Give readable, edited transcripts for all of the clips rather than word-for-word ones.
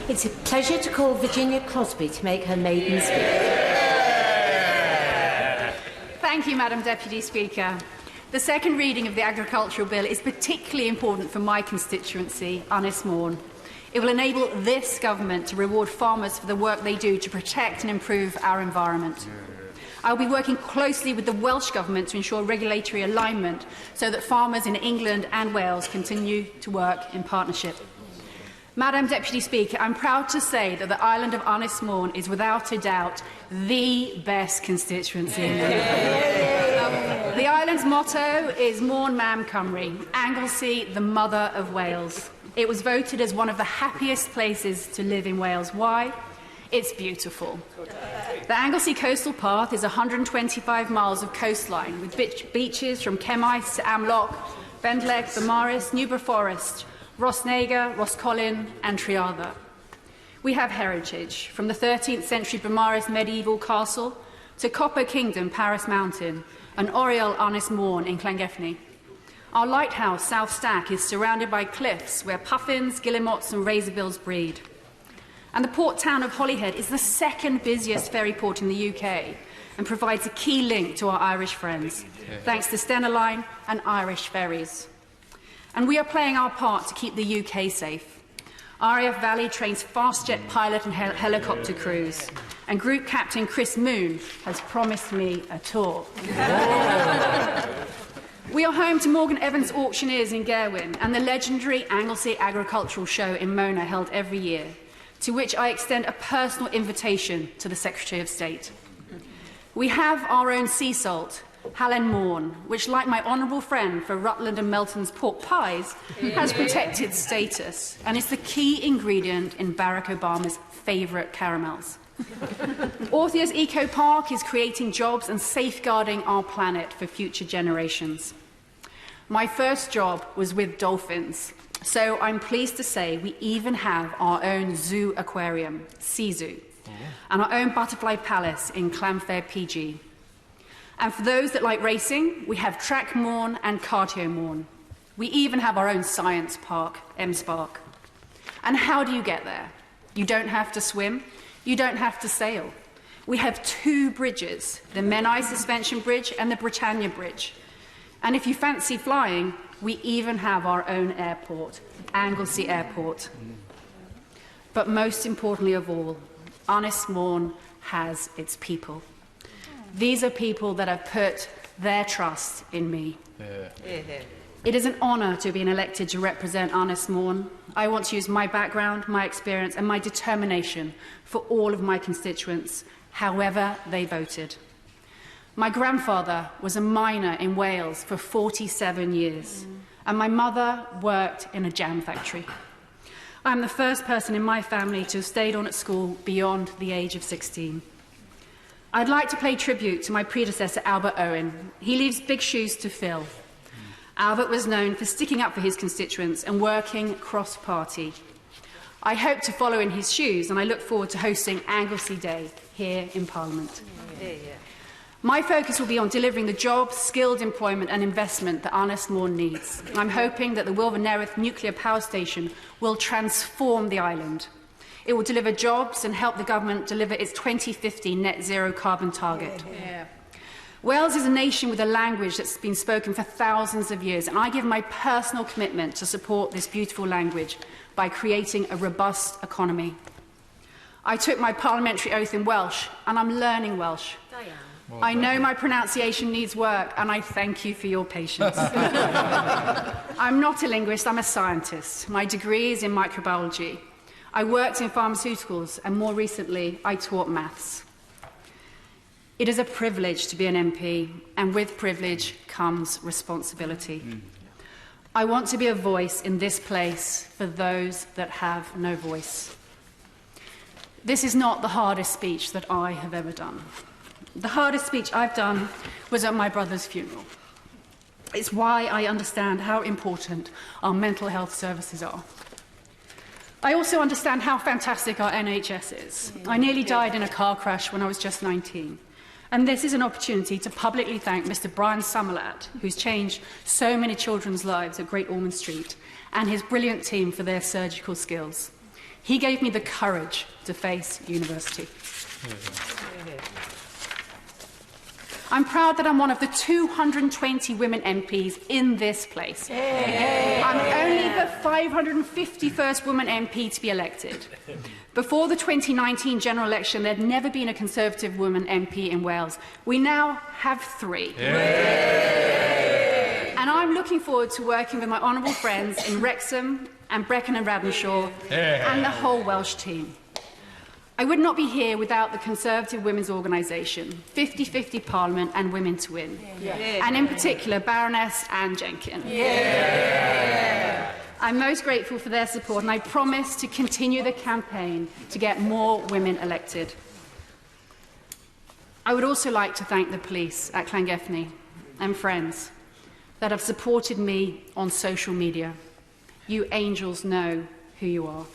It's a pleasure to call Virginia Crosbie to make her maiden speech. Thank you, Madam Deputy Speaker. The second reading of the Agricultural Bill is particularly important for my constituency, Ynys Môn. It will enable this government to reward farmers for the work they do to protect and improve our environment. I will be working closely with the Welsh Government to ensure regulatory alignment so that farmers in England and Wales continue to work in partnership. Madam Deputy Speaker, I'm proud to say that the island of Ynys Môn is without a doubt the best constituency in the UK. The island's motto is Môn Mam Cymru, Anglesey, the mother of Wales. It was voted as one of the happiest places to live in Wales. Why? It's beautiful. The Anglesey Coastal Path is 125 miles of coastline with beaches from Cemmaes to Amloch, Benlleg, Beaumaris, Newborough Forest, Rosnega, Roscollin and Triartha. We have heritage, from the 13th century Beaumaris medieval castle to Copper Kingdom, Paris Mountain, and Oriel Ynys Môn in Llangefni. Our lighthouse, South Stack, is surrounded by cliffs where puffins, guillemots and razorbills breed. And the port town of Holyhead is the second busiest ferry port in the UK and provides a key link to our Irish friends, thanks to Stena Line and Irish ferries. And we are playing our part to keep the UK safe. RAF Valley trains fast jet pilot and helicopter crews, and Group Captain Chris Moon has promised me a tour. We are home to Morgan Evans Auctioneers in Gerwin and the legendary Anglesey Agricultural Show in Mona held every year, to which I extend a personal invitation to the Secretary of State. We have our own sea salt, Hallen Môn, which, like my honourable friend for Rutland and Melton's pork pies, has protected status and is the key ingredient in Barack Obama's favourite caramels. Orthia's Eco Park is creating jobs and safeguarding our planet for future generations. My first job was with dolphins, so I'm pleased to say we even have our own zoo aquarium, Sea Zoo, and our own butterfly palace in Llanfair PG. And for those that like racing, we have Track Môn and Cardio Môn. We even have our own science park, M-Spark. And how do you get there? You don't have to swim, you don't have to sail. We have two bridges, the Menai Suspension Bridge and the Britannia Bridge. And if you fancy flying, we even have our own airport, Anglesey Airport. But most importantly of all, Ynys Môn has its people. These are people that have put their trust in me. It is an honour to be elected to represent Ynys Môn. I want to use my background, my experience and my determination for all of my constituents, however they voted. My grandfather was a miner in Wales for 47 years, and my mother worked in a jam factory. I'm the first person in my family to have stayed on at school beyond the age of 16. I'd like to pay tribute to my predecessor, Albert Owen. He leaves big shoes to fill. Albert was known for sticking up for his constituents and working cross-party. I hope to follow in his shoes, and I look forward to hosting Anglesey Day here in Parliament. My focus will be on delivering the jobs, skilled employment and investment that Ynys Môn needs. I'm hoping that the Wilfanerydd nuclear power station will transform the island. It will deliver jobs and help the government deliver its 2050 net zero carbon target. Wales is a nation with a language that's been spoken for thousands of years, and I give my personal commitment to support this beautiful language by creating a robust economy. I took my parliamentary oath in Welsh, and I'm learning Welsh. I know my pronunciation needs work, and I thank you for your patience. I'm not a linguist, I'm a scientist. My degree is in microbiology. I worked in pharmaceuticals, and more recently, I taught maths. It is a privilege to be an MP, and with privilege comes responsibility. I want to be a voice in this place for those that have no voice. This is not the hardest speech that I have ever done. The hardest speech I've done was at my brother's funeral. It's why I understand how important our mental health services are. I also understand how fantastic our NHS is. I nearly died in a car crash when I was just 19. And this is an opportunity to publicly thank Mr. Brian Summerlat, who's changed so many children's lives at Great Ormond Street, and his brilliant team for their surgical skills. He gave me the courage to face university. I'm proud that I'm one of the 220 women MPs in this place. I'm only the 551st woman MP to be elected. Before the 2019 general election, there had never been a Conservative woman MP in Wales. We now have 3. And I'm looking forward to working with my honourable friends in Wrexham and Brecon and Radenshaw and the whole Welsh team. I would not be here without the Conservative Women's Organisation, 50-50 Parliament and Women to Win, and in particular Baroness Anne Jenkin. I'm most grateful for their support, and I promise to continue the campaign to get more women elected. I would also like to thank the police at Llangefni and friends that have supported me on social media. You angels know who you are.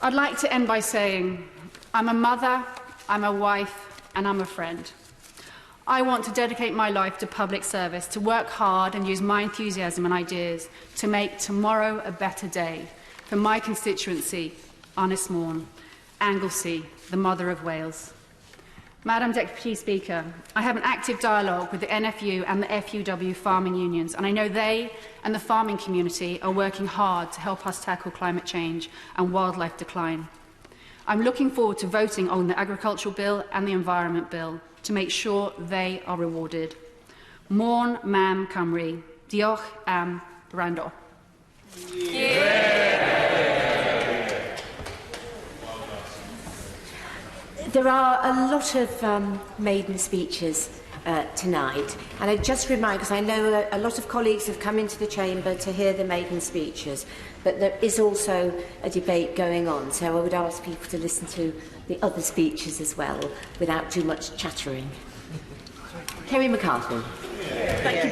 I'd like to end by saying I'm a mother, I'm a wife, and I'm a friend. I want to dedicate my life to public service, to work hard and use my enthusiasm and ideas to make tomorrow a better day for my constituency, Ynys Môn, Anglesey, the mother of Wales. Madam Deputy Speaker, I have an active dialogue with the NFU and the FUW farming unions, and I know they and the farming community are working hard to help us tackle climate change and wildlife decline. I'm looking forward to voting on the Agricultural Bill and the Environment Bill to make sure they are rewarded. Môn Mam Cymru, diolch am wrando. There are a lot of maiden speeches tonight, and I just remind, because I know a lot of colleagues have come into the chamber to hear the maiden speeches, but there is also a debate going on, so I would ask people to listen to the other speeches as well, without too much chattering. Kerry McCarthy. Thank you,